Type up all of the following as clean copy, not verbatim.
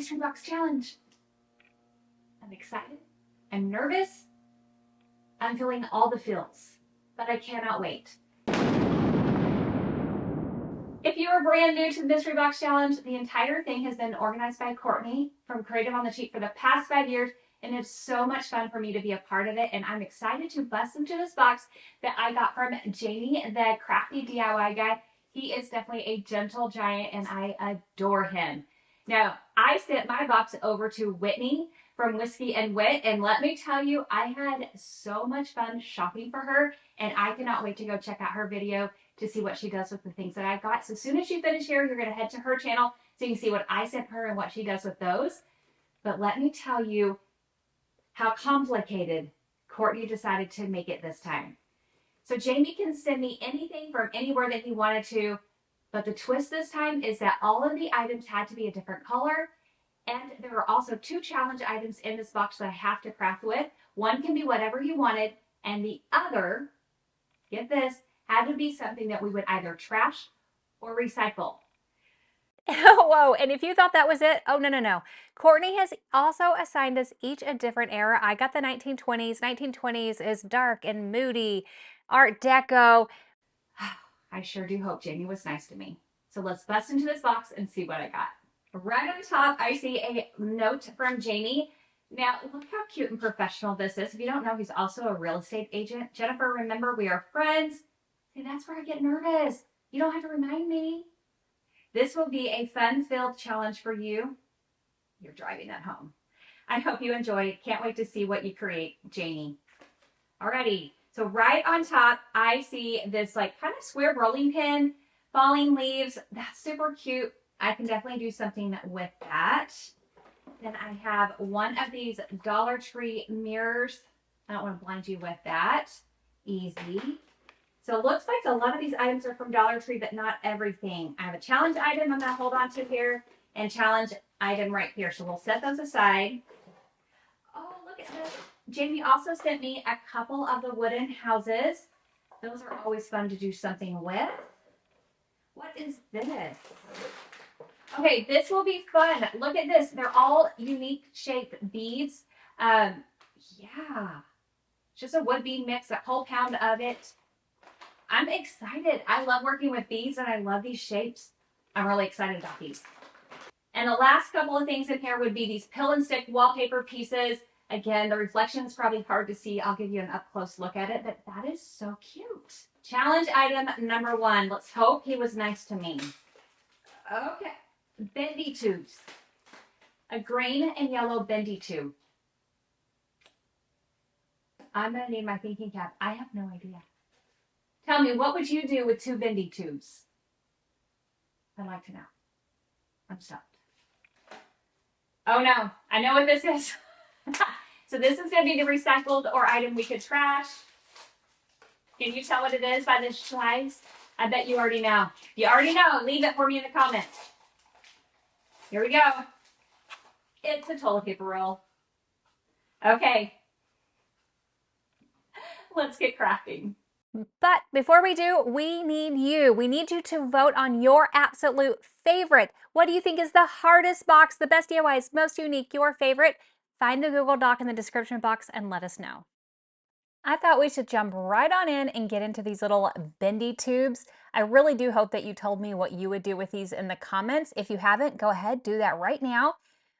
mystery box challenge. I'm excited. I'm nervous. I'm feeling all the feels, but I cannot wait. If you are brand new to the Mystery Box Challenge, the entire thing has been organized by Courtney from Creative on the Cheap for the past 5 years, and it's so much fun for me to be a part of it, and I'm excited to bust into this box that I got from Jamie, the Crafty DIY guy. He is definitely a gentle giant, and I adore him. Now, I sent my box over to Whitney from Whiskey and Whit, and let me tell you, I had so much fun shopping for her, and I cannot wait to go check out her video to see what she does with the things that I got. So as soon as you finish here, you're going to head to her channel so you can see what I sent her and what she does with those. But let me tell you how complicated Courtney decided to make it this time. So Jamie can send me anything from anywhere that he wanted to, but the twist this time is that all of the items had to be a different color, and there are also 2 challenge items in this box that I have to craft with. One can be whatever you wanted, and the other, get this, had to be something that we would either trash or recycle. Whoa, and if you thought that was it, oh, no, no, no. Courtney has also assigned us each a different era. I got the 1920s. 1920s is dark and moody, Art Deco. I sure do hope Jamie was nice to me. So let's bust into this box and see what I got. Right on top, I see a note from Jamie. Now, look how cute and professional this is. If you don't know, he's also a real estate agent. Jennifer, remember, we are friends. And that's where I get nervous. You don't have to remind me. This will be a fun-filled challenge for you. You're driving that home. I hope you enjoy it. Can't wait to see what you create, Jamie. Alrighty, so right on top, I see this like kind of square rolling pin, falling leaves. That's super cute. I can definitely do something with that. Then I have one of these Dollar Tree mirrors. I don't want to blind you with that. Easy. So it looks like a lot of these items are from Dollar Tree, but not everything. I have a challenge item I'm going to hold on to here and challenge item right here. So we'll set those aside. Oh, look at this. Jamie also sent me a couple of the wooden houses. Those are always fun to do something with. What is this? Okay, this will be fun. Look at this. They're all unique shaped beads. Yeah. It's just a wood bead mix, a whole pound of it. I'm excited. I love working with beads and I love these shapes. I'm really excited about these. And the last couple of things in here would be these pill and stick wallpaper pieces. Again, the reflection is probably hard to see. I'll give you an up close look at it, but that is so cute. Challenge item number 1. Let's hope he was nice to me. Okay. Bendy tubes. A green and yellow bendy tube. I'm going to need my thinking cap. I have no idea. Tell me, what would you do with 2 bendy tubes? I'd like to know. I'm stumped. Oh no, I know what this is. So this is going to be the recycled or item we could trash. Can you tell what it is by this size? I bet you already know. If you already know, leave it for me in the comments. Here we go. It's a toilet paper roll. Okay. Let's get crafting. But before we do, we need you. We need you to vote on your absolute favorite. What do you think is the hardest box, the best DIYs, most unique, your favorite? Find the Google Doc in the description box and let us know. I thought we should jump right on in and get into these little bendy tubes. I really do hope that you told me what you would do with these in the comments. If you haven't, go ahead, do that right now.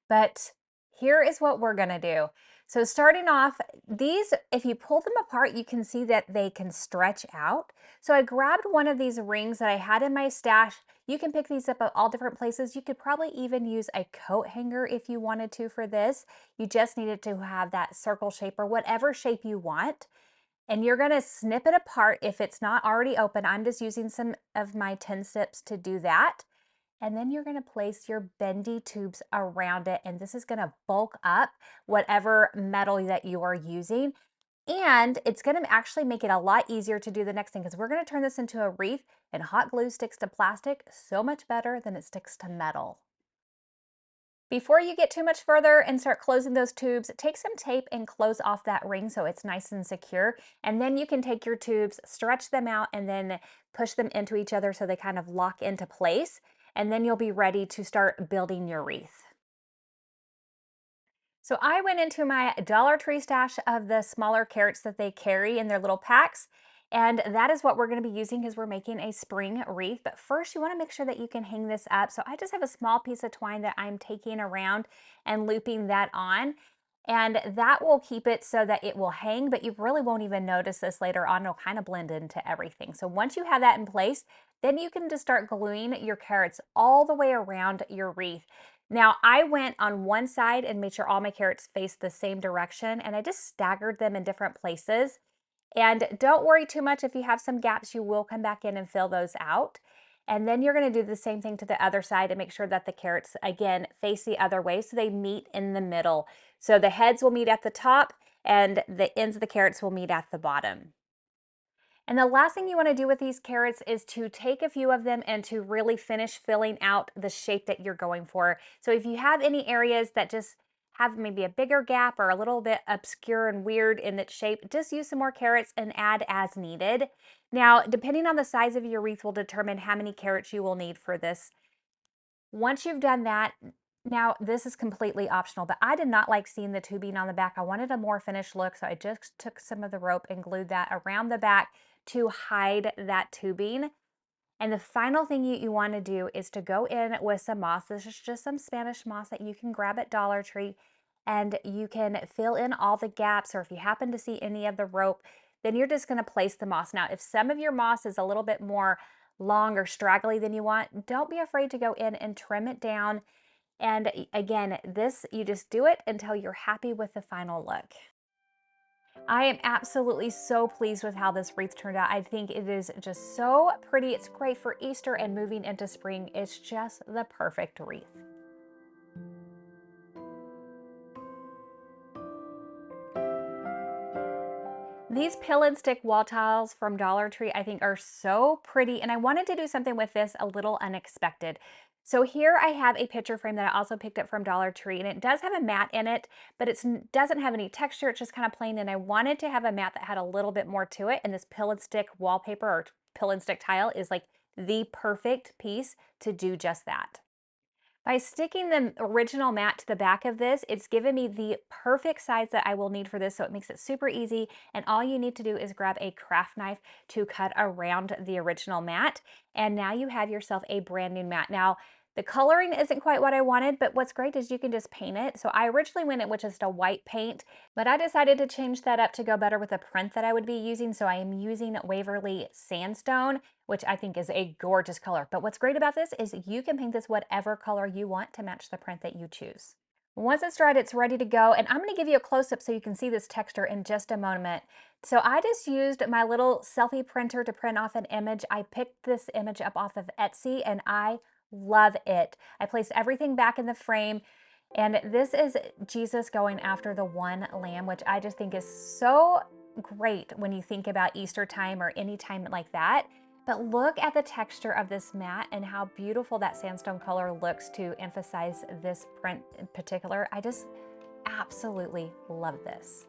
But here is what we're gonna do. So starting off, these, if you pull them apart, you can see that they can stretch out. So I grabbed one of these rings that I had in my stash. You can pick these up at all different places. You could probably even use a coat hanger if you wanted to for this. You just needed to have that circle shape or whatever shape you want. And you're gonna snip it apart if it's not already open. I'm just using some of my 10 snips to do that. And then you're gonna place your bendy tubes around it, and this is gonna bulk up whatever metal that you are using. And it's gonna actually make it a lot easier to do the next thing because we're gonna turn this into a wreath, and hot glue sticks to plastic so much better than it sticks to metal. Before you get too much further and start closing those tubes, take some tape and close off that ring so it's nice and secure. And then you can take your tubes, stretch them out, and then push them into each other so they kind of lock into place. And then you'll be ready to start building your wreath. So I went into my Dollar Tree stash of the smaller carrots that they carry in their little packs. And that is what we're going to be using because we're making a spring wreath. But first, you want to make sure that you can hang this up. So I just have a small piece of twine that I'm taking around and looping that on. And that will keep it so that it will hang, but you really won't even notice this later on. It'll kind of blend into everything. So once you have that in place, then you can just start gluing your carrots all the way around your wreath. Now, I went on one side and made sure all my carrots faced the same direction, and I just staggered them in different places. And don't worry too much if you have some gaps, you will come back in and fill those out. And then you're going to do the same thing to the other side and make sure that the carrots, again, face the other way so they meet in the middle. So the heads will meet at the top and the ends of the carrots will meet at the bottom. And the last thing you want to do with these carrots is to take a few of them and to really finish filling out the shape that you're going for. So if you have any areas that just have maybe a bigger gap or a little bit obscure and weird in its shape, just use some more carrots and add as needed. Now, depending on the size of your wreath will determine how many carrots you will need for this. Once you've done that, now this is completely optional, but I did not like seeing the tubing on the back. I wanted a more finished look, so I just took some of the rope and glued that around the back to hide that tubing. And the final thing you want to do is to go in with some moss. This is just some Spanish moss that you can grab at Dollar Tree, and you can fill in all the gaps, or if you happen to see any of the rope, then you're just going to place the moss. Now, if some of your moss is a little bit more long or straggly than you want, don't be afraid to go in and trim it down. And again, this, you just do it until you're happy with the final look. I am absolutely so pleased with how this wreath turned out. I think it is just so pretty. It's great for Easter and moving into spring. It's just the perfect wreath. These pill and stick wall tiles from Dollar Tree I think are so pretty, and I wanted to do something with this a little unexpected. So here I have a picture frame that I also picked up from Dollar Tree, and it does have a mat in it, but it doesn't have any texture. It's just kind of plain, and I wanted to have a mat that had a little bit more to it, and this pill and stick wallpaper or pill and stick tile is like the perfect piece to do just that. By sticking the original mat to the back of this, it's given me the perfect size that I will need for this, so it makes it super easy. And all you need to do is grab a craft knife to cut around the original mat. And now you have yourself a brand new mat. Now, the coloring isn't quite what I wanted, but what's great is you can just paint it. So I originally went in with just a white paint, but I decided to change that up to go better with the print that I would be using. So I am using Waverly Sandstone, which I think is a gorgeous color. But what's great about this is you can paint this whatever color you want to match the print that you choose. Once it's dried, it's ready to go. And I'm gonna give you a close-up so you can see this texture in just a moment. So I just used my little selfie printer to print off an image. I picked this image up off of Etsy and I love it. I placed everything back in the frame, and this is Jesus going after the one lamb, which I just think is so great when you think about Easter time or any time like that. But look at the texture of this mat and how beautiful that sandstone color looks to emphasize this print in particular. I just absolutely love this.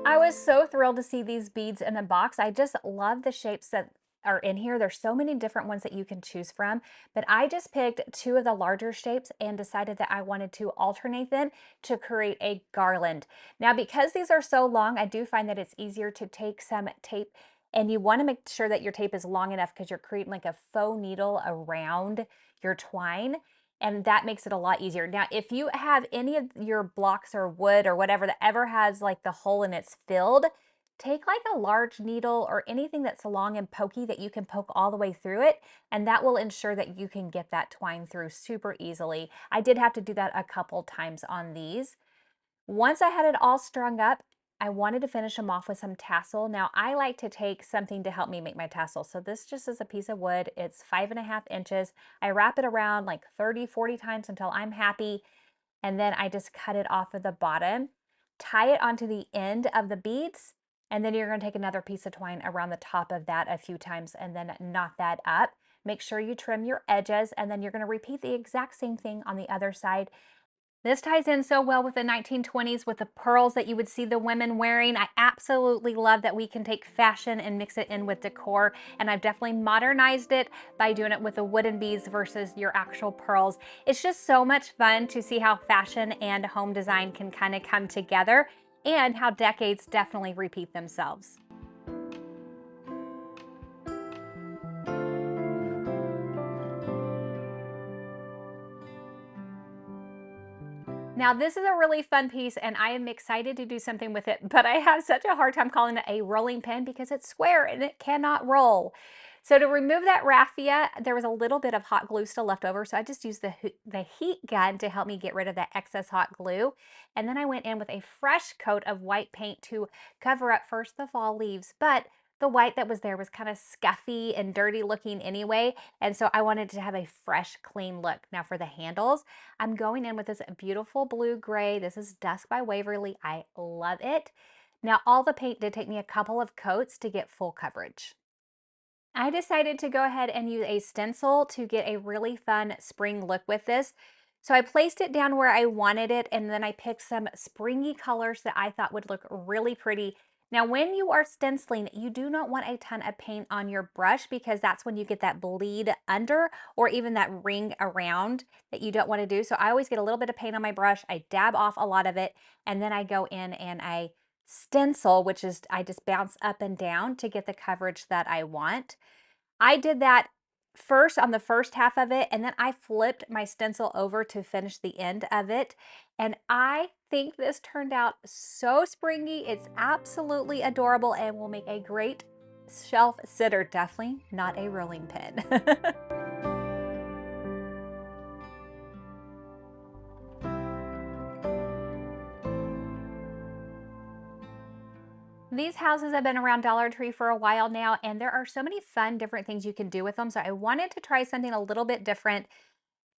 I was so thrilled to see these beads in the box. I just love the shapes that are in here. There's so many different ones that you can choose from, but I just picked two of the larger shapes and decided that I wanted to alternate them to create a garland. Now, because these are so long, I do find that it's easier to take some tape, and you want to make sure that your tape is long enough because you're creating like a faux needle around your twine, and that makes it a lot easier. Now, if you have any of your blocks or wood or whatever that ever has like the hole and it's filled, take like a large needle or anything that's long and pokey that you can poke all the way through it, and that will ensure that you can get that twine through super easily. I did have to do that a couple times on these. Once I had it all strung up, I wanted to finish them off with some tassel. Now, I like to take something to help me make my tassel. So this just is a piece of wood. It's 5.5 inches. I wrap it around like 30, 40 times until I'm happy. And then I just cut it off of the bottom, tie it onto the end of the beads, and then you're going to take another piece of twine around the top of that a few times and then knot that up. Make sure you trim your edges, and then you're going to repeat the exact same thing on the other side. This ties in so well with the 1920s with the pearls that you would see the women wearing. I absolutely love that we can take fashion and mix it in with decor, and I've definitely modernized it by doing it with the wooden beads versus your actual pearls. It's just so much fun to see how fashion and home design can kind of come together and how decades definitely repeat themselves. Now this is a really fun piece and I am excited to do something with it, but I have such a hard time calling it a rolling pin because it's square and it cannot roll. So to remove that raffia, there was a little bit of hot glue still left over, so I just used the heat gun to help me get rid of that excess hot glue. And then I went in with a fresh coat of white paint to cover up first the fall leaves, but the white that was there was kind of scuffy and dirty looking anyway, and so I wanted to have a fresh, clean look. Now for the handles, I'm going in with this beautiful blue gray. This is Dusk by Waverly. I love it. Now all the paint did take me a couple of coats to get full coverage. I decided to go ahead and use a stencil to get a really fun spring look with this. So I placed it down where I wanted it, and then I picked some springy colors that I thought would look really pretty. Now, when you are stenciling, you do not want a ton of paint on your brush because that's when you get that bleed under or even that ring around that you don't want to do. So I always get a little bit of paint on my brush. I dab off a lot of it, and then I go in and I stencil, which is I just bounce up and down to get the coverage that I want. I did that first on the first half of it, and then I flipped my stencil over to finish the end of it. And I think this turned out so springy. It's absolutely adorable and will make a great shelf sitter. Definitely not a rolling pin. These houses have been around Dollar Tree for a while now, and there are so many fun different things you can do with them. So I wanted to try something a little bit different.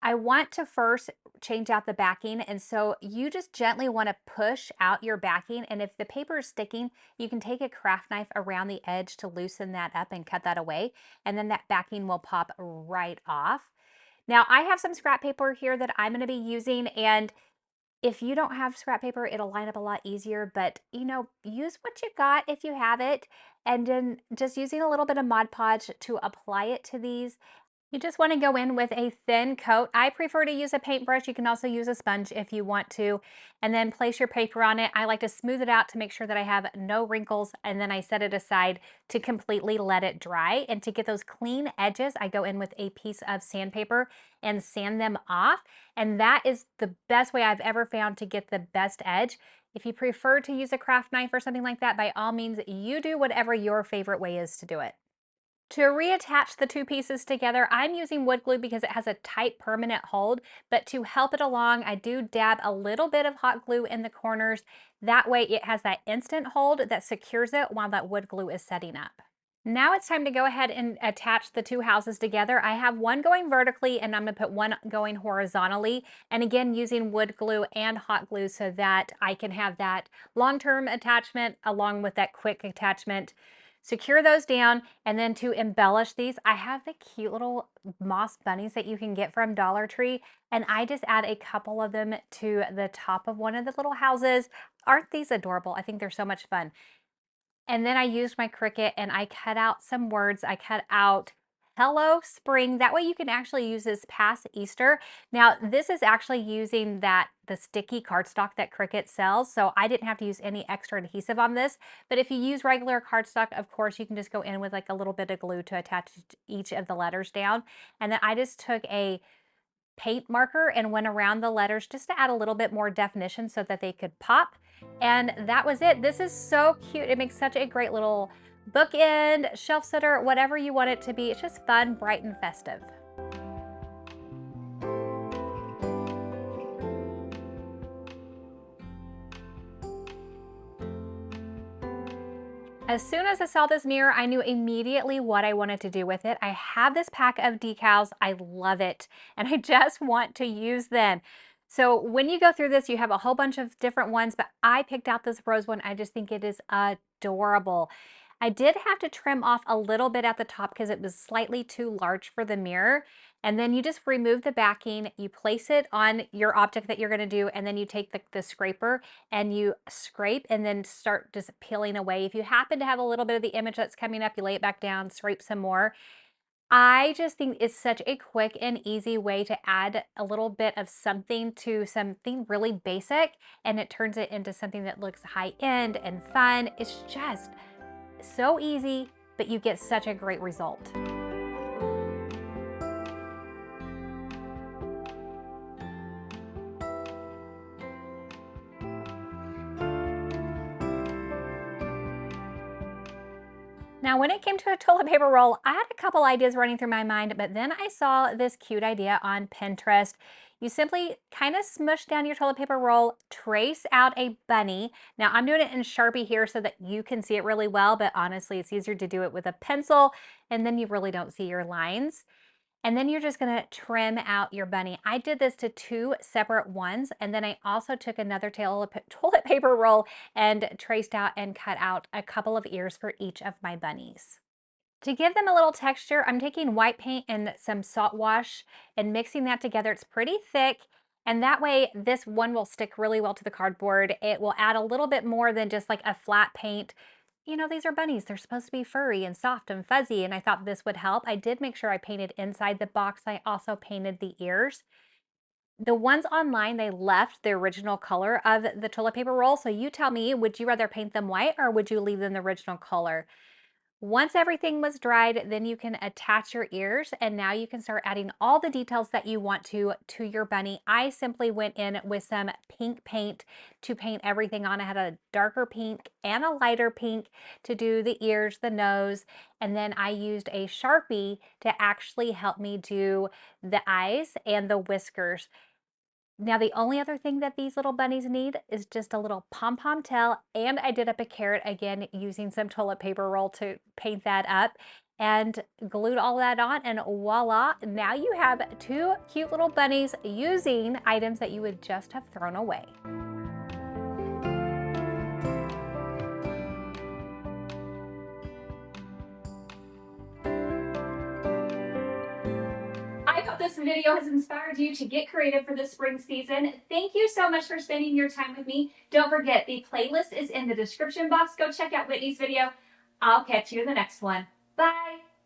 I want to first change out the backing, and so you just gently want to push out your backing, and if the paper is sticking, you can take a craft knife around the edge to loosen that up and cut that away, and then that backing will pop right off. Now I have some scrap paper here that I'm going to be using, and if you don't have scrap paper, it'll line up a lot easier, but use what you got if you have it, and then just using a little bit of Mod Podge to apply it to these. You just want to go in with a thin coat. I prefer to use a paintbrush. You can also use a sponge if you want to, and then place your paper on it. I like to smooth it out to make sure that I have no wrinkles, and then I set it aside to completely let it dry. And to get those clean edges, I go in with a piece of sandpaper and sand them off. And that is the best way I've ever found to get the best edge. If you prefer to use a craft knife or something like that, by all means, you do whatever your favorite way is to do it. To reattach the two pieces together, I'm using wood glue because it has a tight permanent hold, but to help it along, I do dab a little bit of hot glue in the corners. That way it has that instant hold that secures it while that wood glue is setting up. Now it's time to go ahead and attach the two houses together. I have one going vertically and I'm going to put one going horizontally, and again using wood glue and hot glue so that I can have that long-term attachment along with that quick attachment. Secure those down, and then to embellish these, I have the cute little moss bunnies that you can get from Dollar Tree, and I just add a couple of them to the top of one of the little houses. Aren't these adorable? I think they're so much fun. And then I used my Cricut and I cut out some words. I cut out Hello Spring. That way you can actually use this past Easter. Now this is actually using the sticky cardstock that Cricut sells, so I didn't have to use any extra adhesive on this. But if you use regular cardstock, of course you can just go in with like a little bit of glue to attach each of the letters down. And then I just took a paint marker and went around the letters just to add a little bit more definition so that they could pop. And that was it. This is so cute. It makes such a great little bookend, shelf sitter, whatever you want it to be. It's just fun, bright, and festive. As soon as I saw this mirror, I knew immediately what I wanted to do with it. I have this pack of decals. I love it, and I just want to use them. So when you go through this, you have a whole bunch of different ones, but I picked out this rose one. I just think it is adorable. I did have to trim off a little bit at the top because it was slightly too large for the mirror. And then you just remove the backing, you place it on your object that you're going to do, and then you take the scraper and you scrape and then start just peeling away. If you happen to have a little bit of the image that's coming up, you lay it back down, scrape some more. I just think it's such a quick and easy way to add a little bit of something to something really basic, and it turns it into something that looks high end and fun. It's just so easy, but you get such a great result. Now, when it came to a toilet paper roll, I had a couple ideas running through my mind, but then I saw this cute idea on Pinterest. You simply kind of smush down your toilet paper roll, trace out a bunny. Now, I'm doing it in Sharpie here so that you can see it really well, but honestly, it's easier to do it with a pencil, and then you really don't see your lines. And then you're just gonna trim out your bunny. I did this to 2 separate ones, and then I also took another toilet paper roll and traced out and cut out a couple of ears for each of my bunnies. To give them a little texture, I'm taking white paint and some salt wash and mixing that together. It's pretty thick, and that way this one will stick really well to the cardboard. It will add a little bit more than just like a flat paint. You know, these are bunnies. They're supposed to be furry and soft and fuzzy, and I thought this would help. I did make sure I painted inside the box. I also painted the ears. The ones online, they left the original color of the toilet paper roll. So you tell me, would you rather paint them white or would you leave them the original color? Once everything was dried, then you can attach your ears, and now you can start adding all the details that you want to your bunny. I simply went in with some pink paint to paint everything on. I had a darker pink and a lighter pink to do the ears, the nose, and then I used a Sharpie to actually help me do the eyes and the whiskers. Now, the only other thing that these little bunnies need is just a little pom-pom tail, and I did up a carrot again using some toilet paper roll to paint that up and glued all that on, and voila, now you have 2 cute little bunnies using items that you would just have thrown away. I hope this video has inspired you to get creative for the spring season. Thank you so much for spending your time with me. Don't forget, the playlist is in the description box. Go check out Whitney's video. I'll catch you in the next one. Bye.